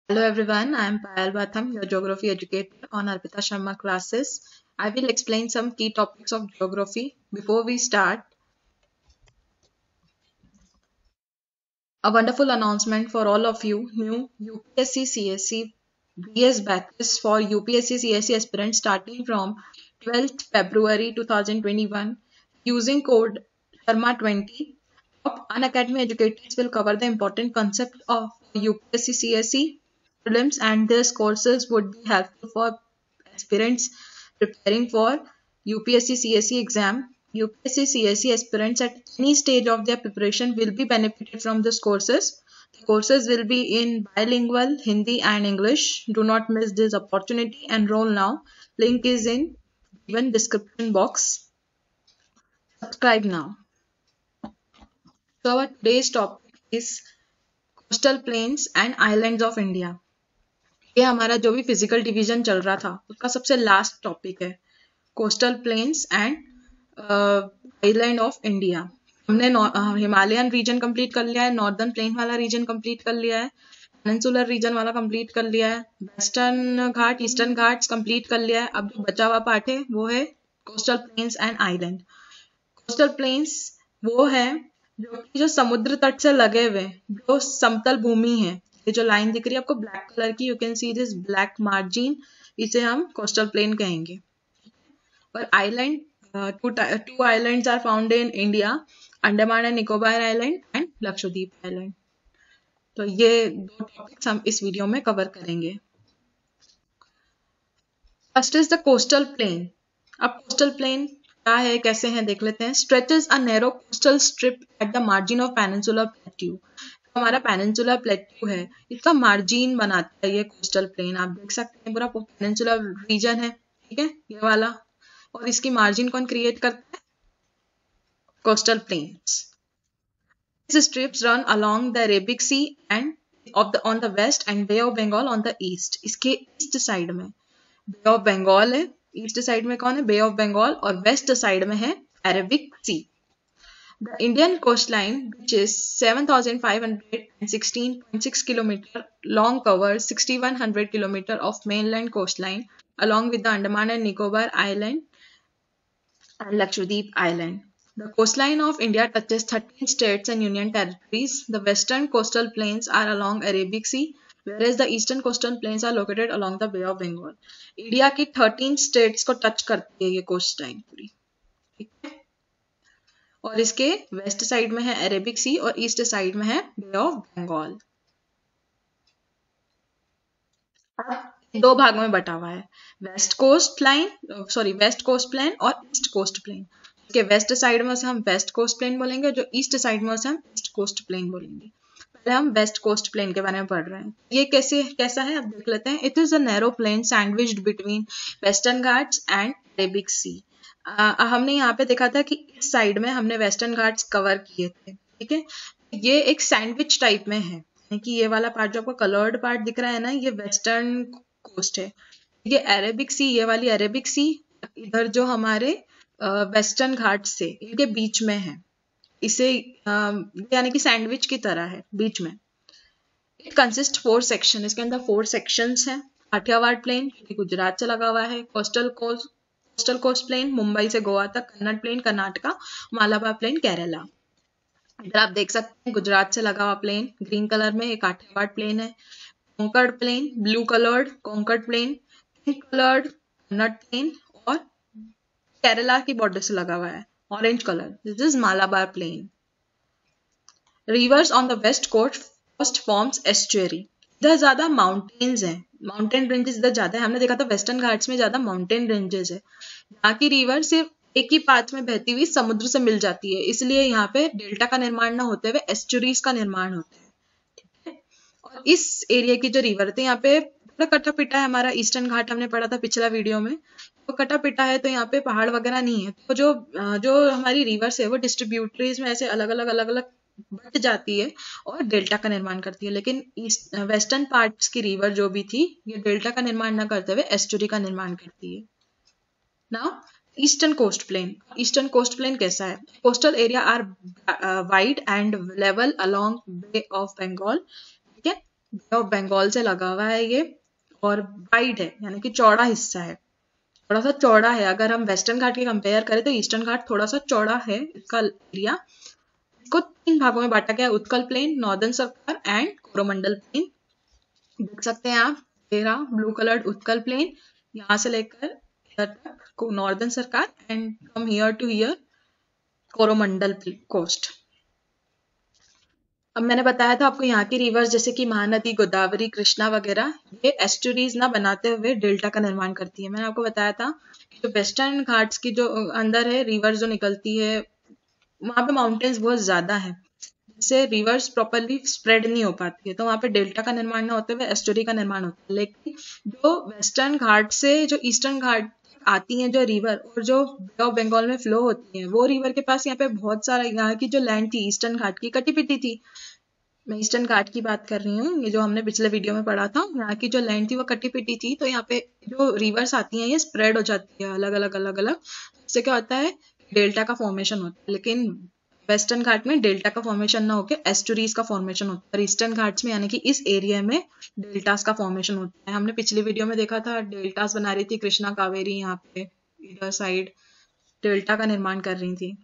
Hello everyone, I am Payal Batham, your geography educator on Arpita Sharma classes. I will explain some key topics of geography. Before we start, a wonderful announcement for all of you. New UPSC CSC BS batches for UPSC CSC aspirants starting from 12th February 2021 using code Sharma20. Top Unacademy educators will cover the important concept of UPSC CSC prelims, and these courses would be helpful for aspirants preparing for UPSC CSE exam. UPSC CSE aspirants at any stage of their preparation will be benefited from these courses. The courses will be in bilingual Hindi and English. Do not miss this opportunity. Enroll now. Link is in given description box. Subscribe now. So our today's topic is coastal plains and islands of India. ये हमारा जो भी physical division चल रहा था उसका सबसे last topic है coastal plains and island of India. हमने हिमालयन रीजन कंप्लीट कर लिया है, नॉर्दर्न प्लेन वाला रीजन कंप्लीट कर लिया है, पेनिनसुलर रीजन वाला कंप्लीट कर लिया है, वेस्टर्न घाट ईस्टर्न घाट्स कंप्लीट कर लिया है। अब जो बचा हुआ पार्ट है वो है coastal plains and island. Coastal planes वो है जो समुद्र तट से लगे हुए, जो समतल भूमि है। ये जो लाइन दिख रही है आपको ब्लैक कलर की, you can see this black margin, इसे हम कोस्टल प्लेन कहेंगे। और island, two islands are found in India, Andaman and Nicobar island and Lakshadweep island. तो ये दो टॉपिक्स हम इस वीडियो में कवर करेंगे। First is the coastal plain. अब कोस्टल प्लेन क्या है, कैसे हैं, देख लेते हैं। Stretches a narrow coastal strip at the margin of peninsular plateau. हमारा पेनिनसुलर प्लेट्यू है, इसका मार्जिन बनाता है ये कोस्टल प्लेन। आप देख सकते हैं पूरा पेनिनसुलर रीजन है, ठीक है, ये वाला। और इसकी मार्जिन कौन क्रिएट करता है? Coastal planes. These strips run along the Arabic Sea and on the west and Bay of Bengal on the east. इसके ईस्ट साइड में बे ऑफ बंगाल है, ईस्ट साइड में कौन है? बे ऑफ बंगाल, और वेस्ट साइड में है Arabic sea. The Indian coastline, which is 7,516.6 km long, covers 6,100 km of mainland coastline along with the Andaman and Nicobar Island and Lakshadweep Island. The coastline of India touches 13 states and union territories. The western coastal plains are along Arabic Sea, whereas the eastern coastal plains are located along the Bay of Bengal. India की 13 states को touch करती है ये coastline पूरी, ठीक है। और इसके वेस्ट साइड में है अरेबिक सी और ईस्ट साइड में है बे ऑफ बंगाल। दो भागों में बटा हुआ है, वेस्ट कोस्ट प्लेन और ईस्ट कोस्ट प्लेन। इसके वेस्ट साइड में उसे हम वेस्ट कोस्ट प्लेन बोलेंगे, जो ईस्ट साइड में उसे हम ईस्ट कोस्ट प्लेन बोलेंगे। पहले हम वेस्ट कोस्ट प्लेन के बारे में पढ़ रहे हैं। ये कैसा है, अब देख लेते हैं। It is a narrow plain sandwiched between western Ghats and Arabic sea. हमने यहाँ पे देखा था कि इस साइड में हमने वेस्टर्न घाट्स कवर किए थे, ठीक है। ये एक सैंडविच टाइप में है, कि ये वाला पार्ट जो आपको कलर्ड पार्ट दिख रहा है ना, ये वेस्टर्न कोस्ट है। ये अरेबिक सी, ये वाली अरेबिक सी इधर जो हमारे वेस्टर्न घाट से इनके बीच में है। इसे यानी कि सैंडविच की तरह है बीच में। इट कंसिस्ट 4 सेक्शन, इसके अंदर 4 सेक्शंस हैं। काठियावाड़ प्लेन गुजरात से लगा हुआ है, कोस्टल कोस्ट प्लेन मुंबई से गोवा तक, कन्नड़ प्लेन कर्नाटका, मालाबार प्लेन केरला। इधर आप देख सकते हैं गुजरात से लगा हुआ प्लेन ग्रीन कलर में, एक काठियावाड़ प्लेन है। Konkan plain blue coloured, Konkan plain pink coloured, Kannada plain, और केरला की बॉर्डर से लगा हुआ है orange colour, this is Malabar plain. Rivers on the west coast forms estuary. इधर ज्यादा माउंटेन्स हैं, माउंटेन रेंजेस इधर ज्यादा है। हमने देखा था वेस्टर्न घाट्स में ज्यादा माउंटेन रेंजेस है। यहाँ की रिवर सिर्फ एक ही पाथ में बहती हुई समुद्र से मिल जाती है, इसलिए यहाँ पे डेल्टा का निर्माण न होते हुए एस्चुरीज का निर्माण होता है, ठीक है। और इस एरिया की जो रिवर थे यहाँ पे पूरा कटा पिटा है। हमारा ईस्टर्न घाट हमने पढ़ा था पिछला वीडियो में, तो कटा पिटा है, तो यहाँ पे पहाड़ वगैरह नहीं है। तो जो हमारी रिवर्स है वो डिस्ट्रीब्यूटरीज में ऐसे अलग अलग बट जाती है और डेल्टा का निर्माण करती है। लेकिन वेस्टर्न पार्ट्स की रिवर जो भी थी, ये डेल्टा का निर्माण न करते हुए एस्चुरी का निर्माण करती है। Now eastern coast plain. Eastern coast plain कैसा है? Coastal area are wide and level along bay of Bengal, ठीक है। बे ऑफ बंगाल से लगा हुआ है ये, और वाइड है यानी कि चौड़ा हिस्सा है, थोड़ा सा चौड़ा है। अगर हम वेस्टर्न घाट की कंपेयर करें तो ईस्टर्न घाट थोड़ा सा चौड़ा है इसका एरिया। इसको 3 भागों में बांटा गया है, Utkal plain, northern circle and Coromandel plain. देख सकते हैं आप, तेरा ब्लू कलर्ड उत्कल प्लेन, यहाँ से लेकर इधर तक northern circle, and from here to here Coromandel coast. अब मैंने बताया था आपको यहाँ की रिवर्स जैसे कि महानदी, गोदावरी, कृष्णा वगैरह, ये एस्टुरीज ना बनाते हुए डेल्टा का निर्माण करती है। मैंने आपको बताया था कि जो वेस्टर्न घाट्स की जो अंदर है रिवर जो निकलती है, वहां पे माउंटेन्स बहुत ज्यादा है, जिससे रिवर्स प्रॉपरली स्प्रेड नहीं हो पाती है, तो वहां पे डेल्टा का निर्माण ना होते हुए एस्टुरी का निर्माण होता है। लेकिन जो वेस्टर्न घाट से जो ईस्टर्न घाट आती हैं जो रिवर, और जो बे ऑफ बंगाल में फ्लो होती हैं, वो रिवर के पास यहाँ पे बहुत सारा, यहाँ की जो लैंड थी ईस्टर्न घाट की कटी पिटी थी। मैं ईस्टर्न घाट की बात कर रही हूँ, ये जो हमने पिछले वीडियो में पढ़ा था, यहाँ की जो लैंड थी वो कटी पिटी थी, तो यहाँ पे जो रिवर्स आती हैं ये स्प्रेड हो जाती है अलग अलग अलग अलग। इससे क्या होता है, डेल्टा का फॉर्मेशन होता है। लेकिन वेस्टर्न घाट में डेल्टा का फॉर्मेशन ना होकर एस्टुरीज का फॉर्मेशन होता है, और ईस्टर्न घाट्स में यानी कि इस एरिया में डेल्टास का फॉर्मेशन होता है। हमने पिछली वीडियो में देखा था डेल्टास बना रही थी कृष्णा कावेरी, यहाँ पे इधर साइड डेल्टा का निर्माण कर रही थी।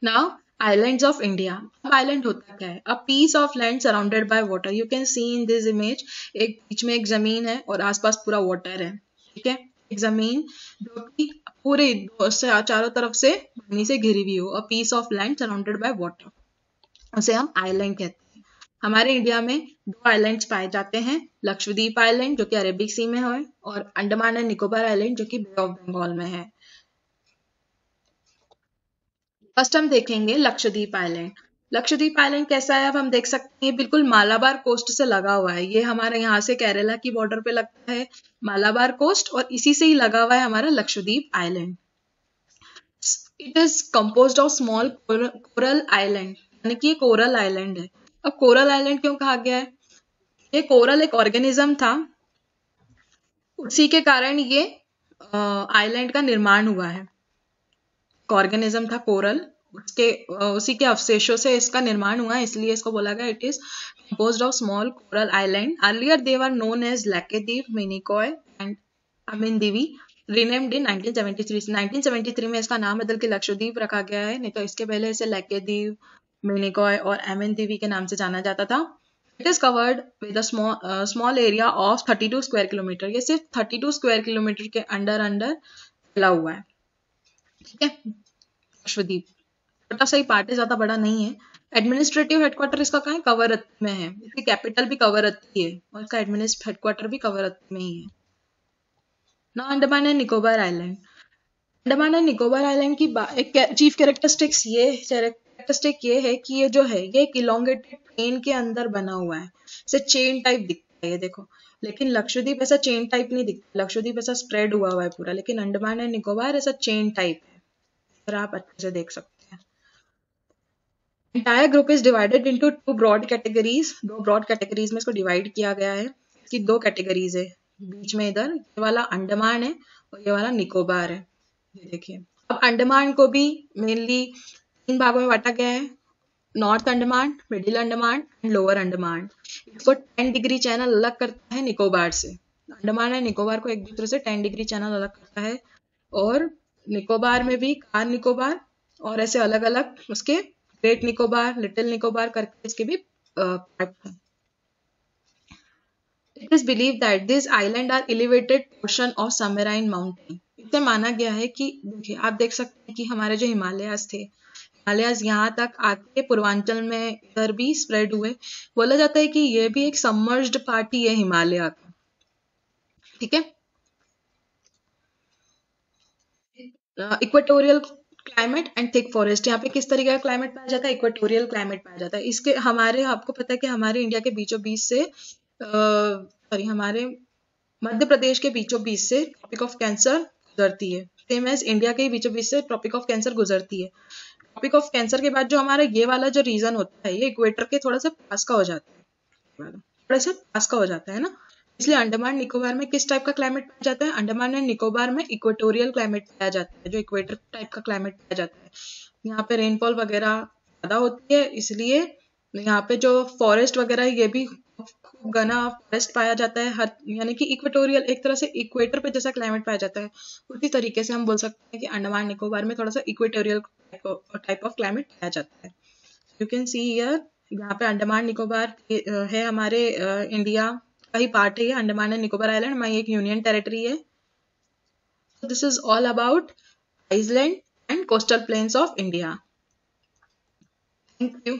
Now islands of India. अब आइलैंड होता क्या है, a piece of land surrounded by water. You can see in this image, एक बीच में एक जमीन है और आसपास पूरा वाटर है, ठीक है। एक जमीन जो कि पूरे चारों तरफ से पानी से घिरी हुई हो, a piece of land surrounded by water, उसे हम आइलैंड कहते हैं। हमारे इंडिया में 2 आइलैंड्स पाए जाते हैं, लक्षद्वीप आइलैंड जो कि अरेबिक सी में है, और अंडमान एंड निकोबार आइलैंड जो कि बे ऑफ बंगाल में है। फर्स्ट हम देखेंगे लक्षद्वीप आइलैंड। लक्षद्वीप आइलैंड कैसा है, अब हम देख सकते हैं, ये बिल्कुल मालाबार कोस्ट से लगा हुआ है। ये हमारे यहाँ से केरला की बॉर्डर पे लगता है मालाबार कोस्ट, और इसी से ही लगा हुआ है हमारा Lakshadweep island. It is composed of small coral island, यानी कि ये कोरल आइलैंड है। अब कोरल आइलैंड क्यों कहा गया है, ये कोरल एक ऑर्गेनिज्म था, उसी के कारण ये आइलैंड का निर्माण हुआ है। ऑर्गेनिज्म था कोरल, उसके उसी के अवशेषों से इसका निर्माण हुआ है, इसलिए इसको बोला गया it is composed of small coral island. Earlier they were known as Laccadive, Minicoy and Amindivi, renamed in 1973। 1973 में इसका नाम बदल के लक्षद्वीप रखा गया है, नहीं तो इसके पहले इसे लैकेद्वीप, मिनिकॉय और अमिनदीवी के नाम से जाना जाता था। It is covered with a small area of 32 square kilometre. ये सिर्फ 32 स्क्वायर किलोमीटर के अंडर अंडर फैला हुआ है, ठीक है। लक्षद्वीप छोटा सा ही पार्ट है, ज्यादा बड़ा नहीं है। एडमिनिस्ट्रेटिव हेडक्वार्टर इसका कहाँ है, कवरत्ती में है। इसकी कैपिटल भी कवरत्ती है और इसका एडमिनिस्ट्रेटिव हेडक्वार्टर भी कवरत्ती में ही है। ना Andaman and Nicobar island. Andaman and Nicobar island की एक चीफ कैरेक्टरिस्टिक ये है कि ये जो है ये एक इलोंगेटेड प्लेन के अंदर बना हुआ है, इसे चेन टाइप दिखता है ये देखो। लेकिन लक्षद्वीप ऐसा चेन टाइप नहीं दिखता, लक्षद्वीप ऐसा स्प्रेड हुआ हुआ है पूरा, लेकिन अंडमान एंड निकोबार ऐसा चेन टाइप है, अगर आप अच्छे से देख सकते हैं। Entire group is divided into 2 broad categories. 2 broad categories में इसको डिवाइड किया गया है। इसकी 2 कैटेगरीज है, बीच में इधर ये वाला अंडमान है और ये वाला निकोबार है, ये देखिए। अब अंडमान को भी मेनली 3 भागों में बांटा गया है, north Andaman, middle Andaman and lower Andaman. इसको 10 डिग्री चैनल अलग करता है निकोबार से। अंडमान एंड निकोबार को एक दूसरे से 10 डिग्री चैनल अलग करता है, और निकोबार में भी कार निकोबार और ऐसे अलग अलग उसके ग्रेट निकोबार, लिटिल निकोबार करके इसके भी पार्ट हैं। It is believe that this island are elevated portion of submarine mountain. इससे माना गया है कि देखिए आप देख सकते हैं कि हमारे जो हिमालयाज थे, हिमालयाज यहाँ तक आके पूर्वांचल में इधर भी स्प्रेड हुए। बोला जाता है कि ये भी एक सबमर्ज्ड पार्ट ही है हिमालय का, ठीक है। Equatorial climate and thick forest, यहाँ पे किस तरीके का क्लाइमेट पाया जाता है, इक्वेटोरियल क्लाइमेट पाया जाता है। इसके हमारे आपको पता है कि हमारे इंडिया के बीचों बीच से हमारे मध्य प्रदेश के बीचों बीच से ट्रॉपिक ऑफ कैंसर गुजरती है, सेम एज इंडिया के बीचों बीच से ट्रॉपिक ऑफ कैंसर गुजरती है। ट्रॉपिक ऑफ कैंसर के बाद जो हमारा ये वाला जो रीजन होता है ये इक्वेटर के थोड़ा सा पास का हो जाता है, थोड़ा सा पास का हो जाता है ना, इसलिए अंडमान निकोबार में किस टाइप का क्लाइमेट पाया जाता है, अंडमान एंड निकोबार में इक्वेटोरियल क्लाइमेट पाया जाता है, जो इक्वेटर टाइप का क्लाइमेट पाया जाता है। यहाँ पे रेनफॉल वगैरह ज्यादा होती है, इसलिए यहाँ पे जो फॉरेस्ट वगैरह ये भी खूब घना फॉरेस्ट पाया जाता है, हर यानी कि इक्वेटोरियल, एक तरह से इक्वेटर पे जैसा क्लाइमेट पाया जाता है, उसी तरीके से हम बोल सकते हैं कि अंडमान निकोबार में थोड़ा सा इक्वेटोरियल टाइप ऑफ क्लाइमेट पाया जाता है। यू कैन सी हियर, यहाँ पे अंडमान निकोबार है हमारे इंडिया का ही पार्ट है ये, अंडमान एंड निकोबार आइलैंड हमारी एक यूनियन टेरिटरी है। This is all about island and coastal plains of India. Thank you.